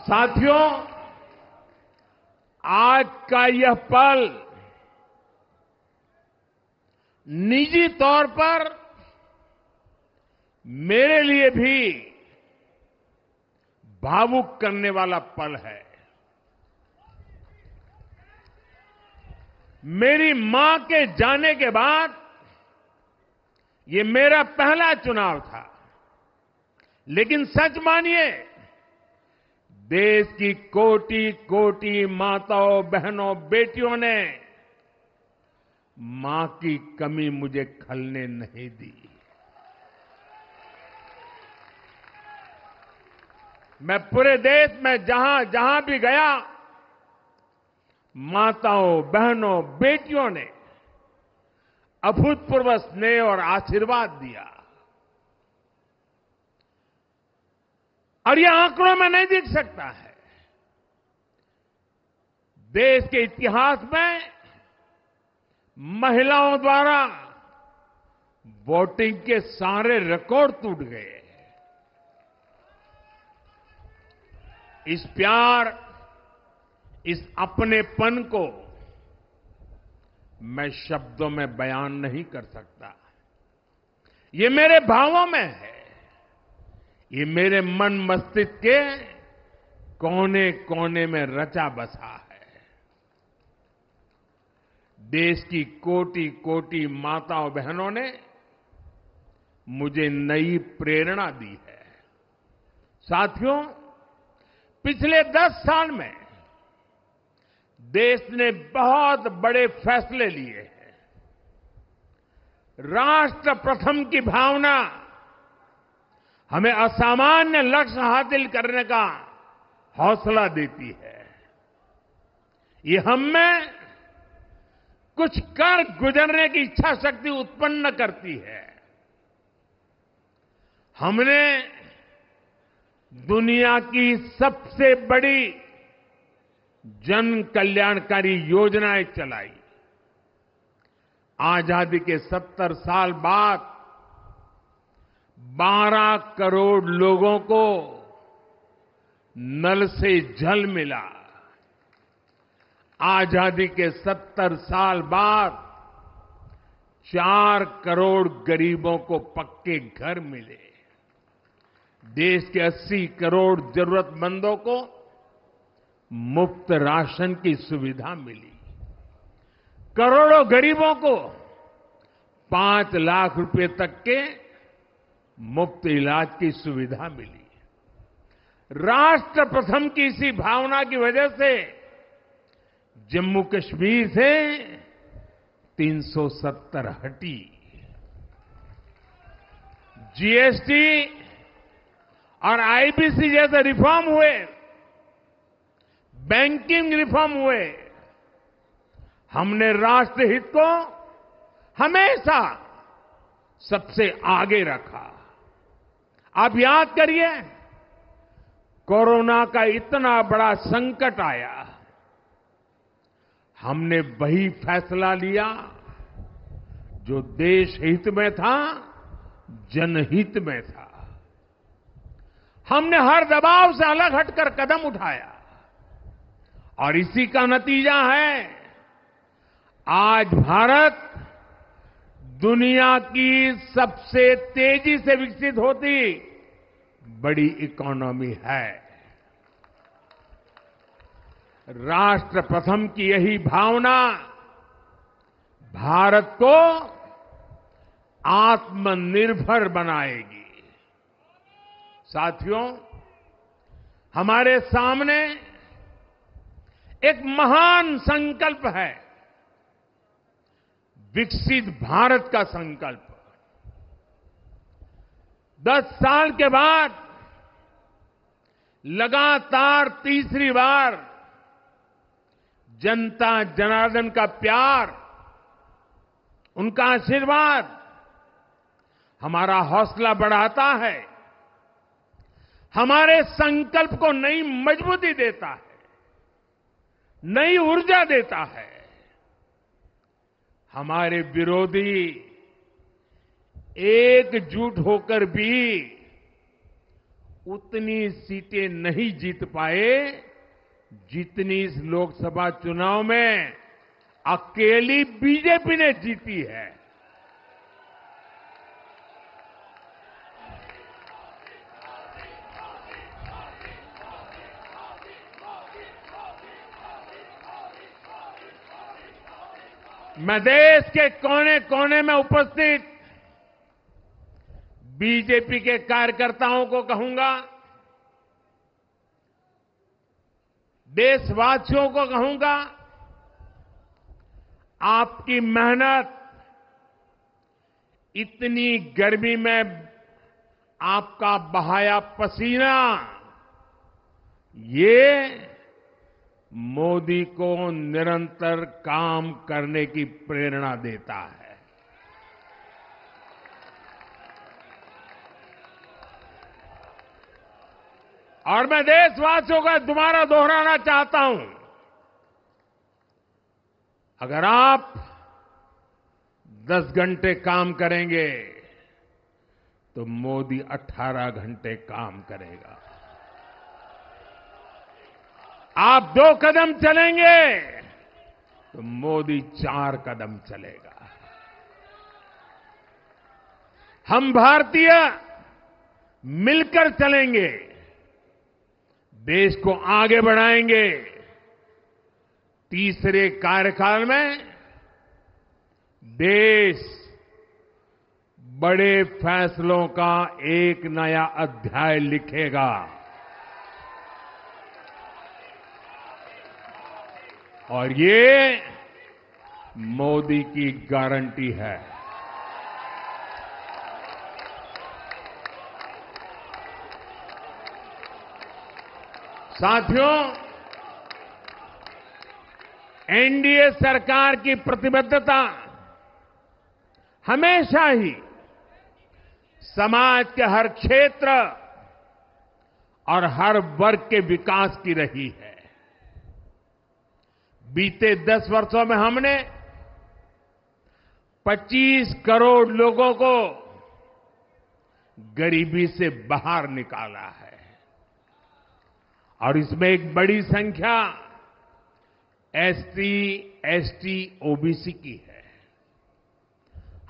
साथियों, आज का यह पल निजी तौर पर मेरे लिए भी भावुक करने वाला पल है। मेरी मां के जाने के बाद ये मेरा पहला चुनाव था, लेकिन सच मानिए, देश की कोटि कोटि माताओं, बहनों, बेटियों ने मां की कमी मुझे खलने नहीं दी। मैं पूरे देश में जहां जहां भी गया, माताओं, बहनों, बेटियों ने अभूतपूर्व स्नेह और आशीर्वाद दिया। और यह आंकड़ों में नहीं दिख सकता है। देश के इतिहास में महिलाओं द्वारा वोटिंग के सारे रिकॉर्ड टूट गए। इस प्यार, इस अपनेपन को मैं शब्दों में बयान नहीं कर सकता। ये मेरे भावों में है। ये मेरे मन मस्तिष्क के कोने कोने में रचा बसा है। देश की कोटि कोटि माताओं, बहनों ने मुझे नई प्रेरणा दी है। साथियों, पिछले 10 साल में देश ने बहुत बड़े फैसले लिए हैं। राष्ट्र प्रथम की भावना हमें असामान्य लक्ष्य हासिल करने का हौसला देती है। ये हम में कुछ कर गुजरने की इच्छा शक्ति उत्पन्न करती है। हमने दुनिया की सबसे बड़ी जन कल्याणकारी योजनाएं चलाई। आजादी के 70 साल बाद 12 करोड़ लोगों को नल से जल मिला। आजादी के 70 साल बाद 4 करोड़ गरीबों को पक्के घर मिले। देश के 80 करोड़ जरूरतमंदों को मुफ्त राशन की सुविधा मिली। करोड़ों गरीबों को 5 लाख रुपए तक के मुफ्त इलाज की सुविधा मिली। राष्ट्र प्रथम की इसी भावना की वजह से जम्मू कश्मीर से 370 हटी। जीएसटी और आईबीसी जैसे रिफॉर्म हुए, बैंकिंग रिफॉर्म हुए। हमने राष्ट्रहित को हमेशा सबसे आगे रखा। आप याद करिए, कोरोना का इतना बड़ा संकट आया, हमने वही फैसला लिया जो देश हित में था, जनहित में था। हमने हर दबाव से अलग हटकर कदम उठाया और इसी का नतीजा है आज भारत दुनिया की सबसे तेजी से विकसित होती बड़ी इकोनॉमी है। राष्ट्र प्रथम की यही भावना भारत को आत्मनिर्भर बनाएगी। साथियों, हमारे सामने एक महान संकल्प है, विकसित भारत का संकल्प। 10 साल के बाद लगातार तीसरी बार जनता जनार्दन का प्यार, उनका आशीर्वाद हमारा हौसला बढ़ाता है, हमारे संकल्प को नई मजबूती देता है, नई ऊर्जा देता है। हमारे विरोधी एकजुट होकर भी उतनी सीटें नहीं जीत पाए जितनी इस लोकसभा चुनाव में अकेली बीजेपी ने जीती है। मैं देश के कोने कोने में उपस्थित बीजेपी के कार्यकर्ताओं को कहूंगा, देशवासियों को कहूंगा, आपकी मेहनत, इतनी गर्मी में आपका बहाया पसीना, ये मोदी को निरंतर काम करने की प्रेरणा देता है। और मैं देशवासियों का दोबारा दोहराना चाहता हूं, अगर आप 10 घंटे काम करेंगे तो मोदी 18 घंटे काम करेगा। आप 2 कदम चलेंगे तो मोदी 4 कदम चलेगा। हम भारतीय मिलकर चलेंगे, देश को आगे बढ़ाएंगे। तीसरे कार्यकाल में देश बड़े फैसलों का एक नया अध्याय लिखेगा। और ये मोदी की गारंटी है। साथियों, एनडीए सरकार की प्रतिबद्धता हमेशा ही समाज के हर क्षेत्र और हर वर्ग के विकास की रही है। बीते 10 वर्षों में हमने 25 करोड़ लोगों को गरीबी से बाहर निकाला है और इसमें एक बड़ी संख्या एसटी, एसटी, ओबीसी की है।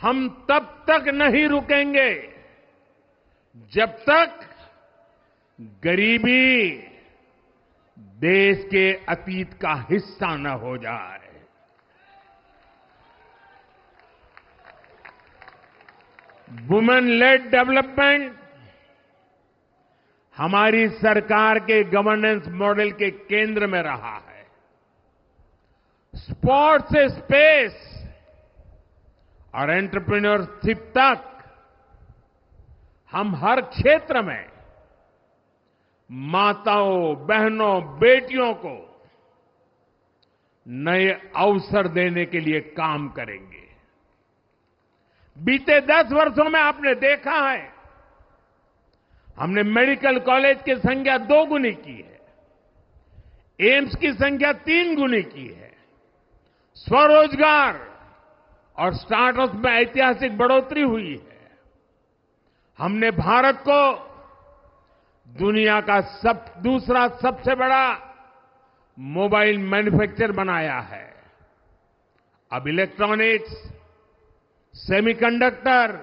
हम तब तक नहीं रुकेंगे जब तक गरीबी देश के अतीत का हिस्सा न हो जाए। वुमेन लेड डेवलपमेंट हमारी सरकार के गवर्नेंस मॉडल के केंद्र में रहा है। स्पोर्ट्स से स्पेस और एंटरप्रेन्योरशिप तक हम हर क्षेत्र में माताओं, बहनों, बेटियों को नए अवसर देने के लिए काम करेंगे। बीते 10 वर्षों में आपने देखा है, हमने मेडिकल कॉलेज की संख्या 2 गुनी की है, एम्स की संख्या 3 गुनी की है, स्वरोजगार और स्टार्टअप में ऐतिहासिक बढ़ोतरी हुई है। हमने भारत को दुनिया का दूसरा सबसे बड़ा मोबाइल मैन्युफैक्चर बनाया है। अब इलेक्ट्रॉनिक्स, सेमीकंडक्टर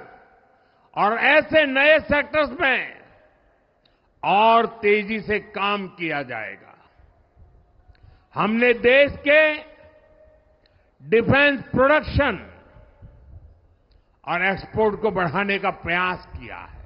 और ऐसे नए सेक्टर्स में और तेजी से काम किया जाएगा। हमने देश के डिफेंस प्रोडक्शन और एक्सपोर्ट को बढ़ाने का प्रयास किया है।